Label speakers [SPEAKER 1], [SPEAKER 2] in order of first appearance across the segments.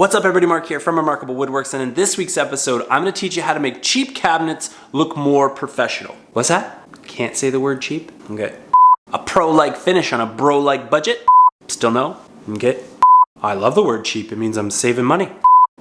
[SPEAKER 1] What's up everybody, Mark here from Remarkable Woodworks, and in this week's episode, I'm gonna teach you how to make cheap cabinets look more professional. What's that? Can't say the word cheap? Okay. A pro-like finish on a bro-like budget? Still no? Okay. I love the word cheap, it means I'm saving money.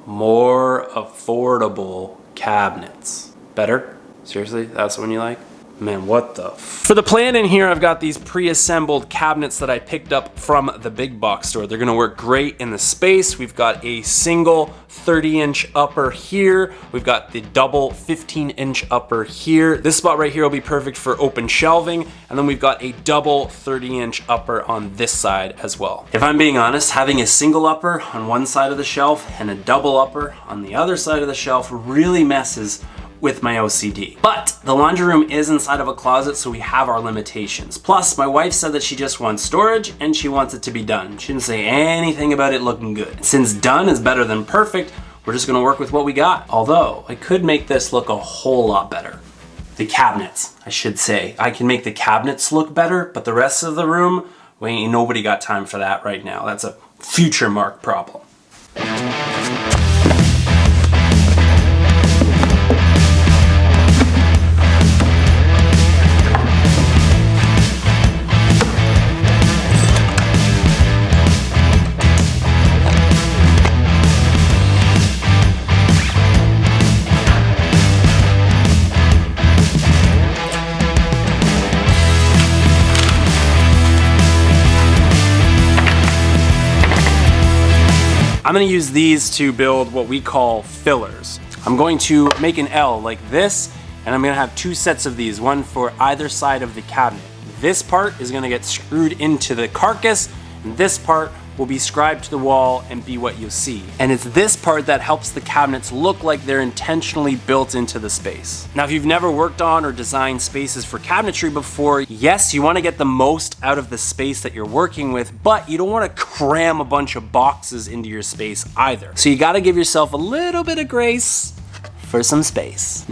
[SPEAKER 1] More affordable cabinets. Better? Seriously, that's the one you like? Man, what the For the plan in here, I've got these pre-assembled cabinets that I picked up from the big box store. They're gonna work great in the space. We've got a single 30-inch upper here. We've got the double 15-inch upper here. This spot right here will be perfect for open shelving. And then we've got a double 30-inch upper on this side as well. If I'm being honest, having a single upper on one side of the shelf and a double upper on the other side of the shelf really messes with my OCD. But the laundry room is inside of a closet, so we have our limitations. Plus, my wife said that she just wants storage and she wants it to be done. She didn't say anything about it looking good. Since done is better than perfect, we're just gonna work with what we got. Although, I could make this look a whole lot better. The cabinets, I should say. I can make the cabinets look better, but the rest of the room, well, ain't nobody got time for that right now. That's a future Mark problem. I'm gonna use these to build what we call fillers. I'm going to make an L like this, and I'm gonna have two sets of these, one for either side of the cabinet. This part is gonna get screwed into the carcass, and this part will be scribed to the wall and be what you see. And it's this part that helps the cabinets look like they're intentionally built into the space. Now, if you've never worked on or designed spaces for cabinetry before, yes, you wanna get the most out of the space that you're working with, but you don't wanna cram a bunch of boxes into your space either. So you gotta give yourself a little bit of grace for some space.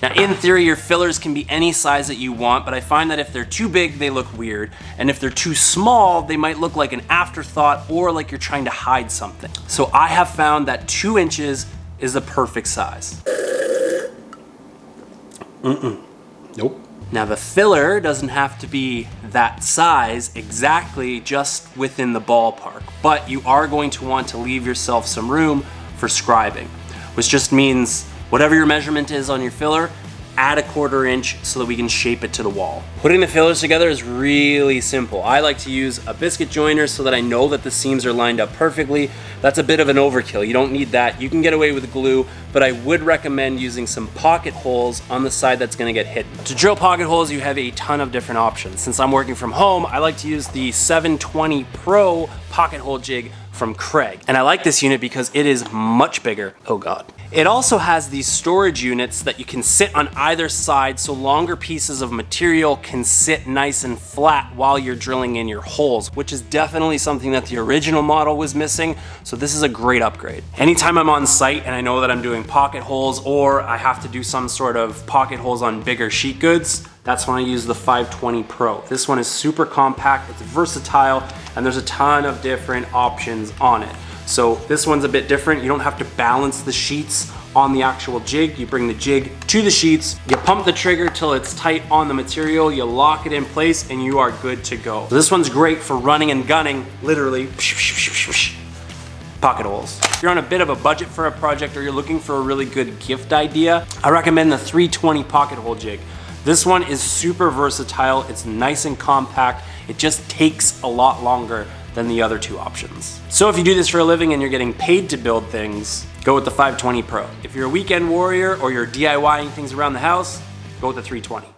[SPEAKER 1] Now, in theory, your fillers can be any size that you want, but I find that if they're too big, they look weird. And if they're too small, they might look like an afterthought or like you're trying to hide something. So I have found that 2 inches is the perfect size. Nope. Now, the filler doesn't have to be that size exactly, just within the ballpark, but you are going to want to leave yourself some room for scribing, which just means whatever your measurement is on your filler, add a 1/4 inch so that we can shape it to the wall. Putting the fillers together is really simple. I like to use a biscuit joiner so that I know that the seams are lined up perfectly. That's a bit of an overkill. You don't need that. You can get away with glue, but I would recommend using some pocket holes on the side that's gonna get hidden. To drill pocket holes, you have a ton of different options. Since I'm working from home, I like to use the 720 Pro pocket hole jig from Craig. And I like this unit because it is much bigger. Oh God. It also has these storage units that you can sit on either side, so longer pieces of material can sit nice and flat while you're drilling in your holes, which is definitely something that the original model was missing. So this is a great upgrade. Anytime I'm on site and I know that I'm doing pocket holes, or I have to do some sort of pocket holes on bigger sheet goods, that's when I use the 520 Pro. This one is super compact, it's versatile, and there's a ton of different options on it. So this one's a bit different. You don't have to balance the sheets on the actual jig. You bring the jig to the sheets, you pump the trigger till it's tight on the material, you lock it in place, and you are good to go. So this one's great for running and gunning, literally. Pocket holes. If you're on a bit of a budget for a project or you're looking for a really good gift idea, I recommend the 320 pocket hole jig. This one is super versatile, it's nice and compact, it just takes a lot longer than the other two options. So if you do this for a living and you're getting paid to build things, go with the 520 Pro. If you're a weekend warrior or you're DIYing things around the house, go with the 320.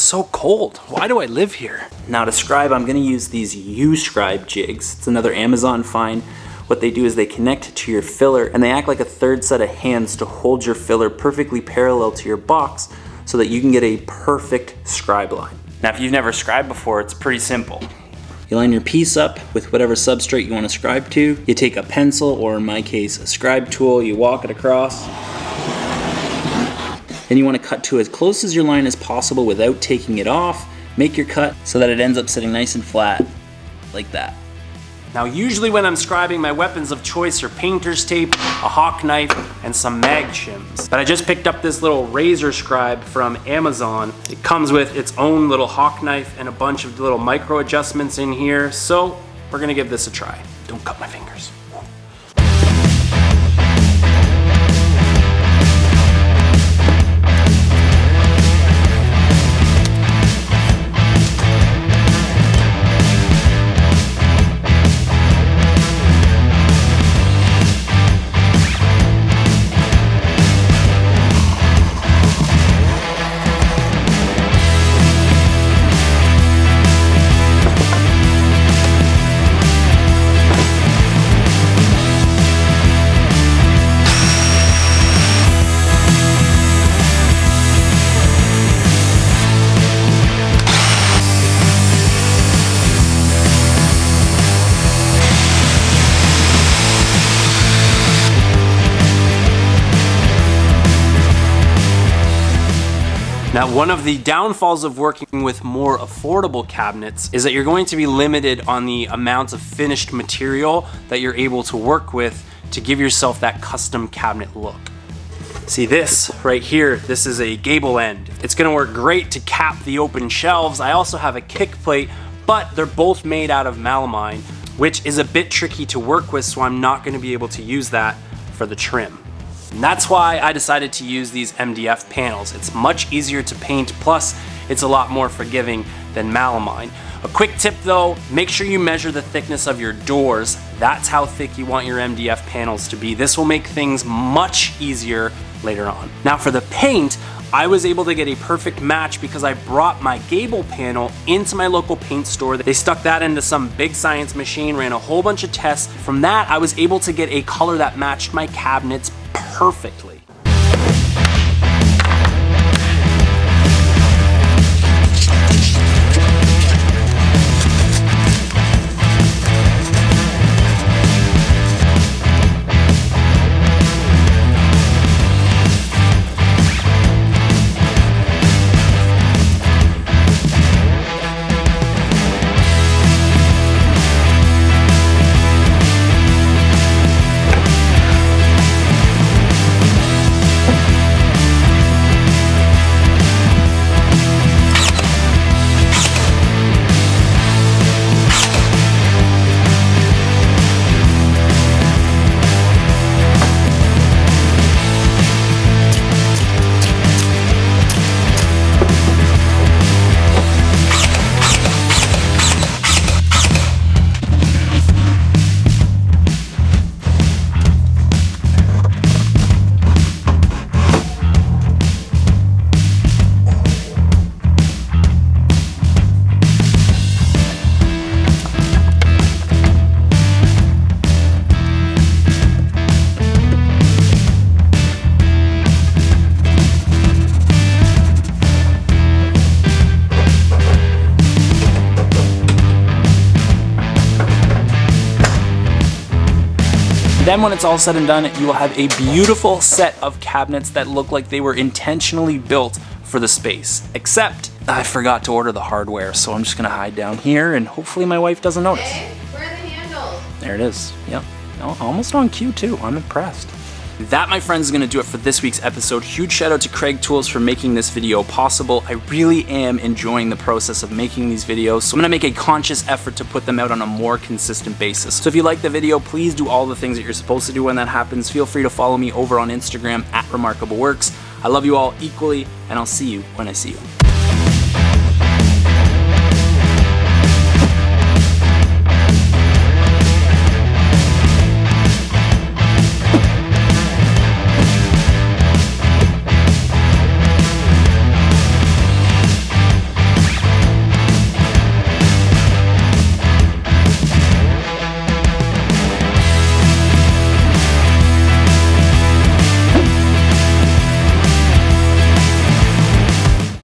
[SPEAKER 1] so cold. Why do I live here?
[SPEAKER 2] Now to scribe, I'm gonna use these U-Scribe jigs. It's another Amazon find. What they do is they connect to your filler and they act like a third set of hands to hold your filler perfectly parallel to your box so that you can get a perfect scribe line. Now if you've never scribed before, it's pretty simple. You line your piece up with whatever substrate you want to scribe to. You take a pencil, or in my case, a scribe tool, you walk it across. Then you want to cut to as close as your line as possible without taking it off. Make your cut so that it ends up sitting nice and flat, like that.
[SPEAKER 1] Now usually when I'm scribing, my weapons of choice are painter's tape, a hawk knife, and some mag shims. But I just picked up this little razor scribe from Amazon. It comes with its own little hawk knife and a bunch of little micro adjustments in here, so we're gonna give this a try. Don't cut my fingers. Now, one of the downfalls of working with more affordable cabinets is that you're going to be limited on the amount of finished material that you're able to work with to give yourself that custom cabinet look. See this right here, this is a gable end. It's gonna work great to cap the open shelves. I also have a kick plate, but they're both made out of melamine, which is a bit tricky to work with, so I'm not gonna be able to use that for the trim. And that's why I decided to use these MDF panels. It's much easier to paint, plus it's a lot more forgiving than melamine. A quick tip though, make sure you measure the thickness of your doors. That's how thick you want your MDF panels to be. This will make things much easier later on. Now for the paint, I was able to get a perfect match because I brought my gable panel into my local paint store. They stuck that into some big science machine, ran a whole bunch of tests. From that, I was able to get a color that matched my cabinets perfectly. Then when it's all said and done, you will have a beautiful set of cabinets that look like they were intentionally built for the space. Except, I forgot to order the hardware, so I'm just gonna hide down here and hopefully my wife doesn't notice.
[SPEAKER 3] Hey, where are the handles?
[SPEAKER 1] There it is, yep. Oh, almost on cue too, I'm impressed. That, my friends, is gonna do it for this week's episode. Huge shout out to Craig Tools for making this video possible. I really am enjoying the process of making these videos, so I'm gonna make a conscious effort to put them out on a more consistent basis. So if you like the video, please do all the things that you're supposed to do when that happens. Feel free to follow me over on Instagram at Remarkable Works. I love you all equally, and I'll see you when I see you.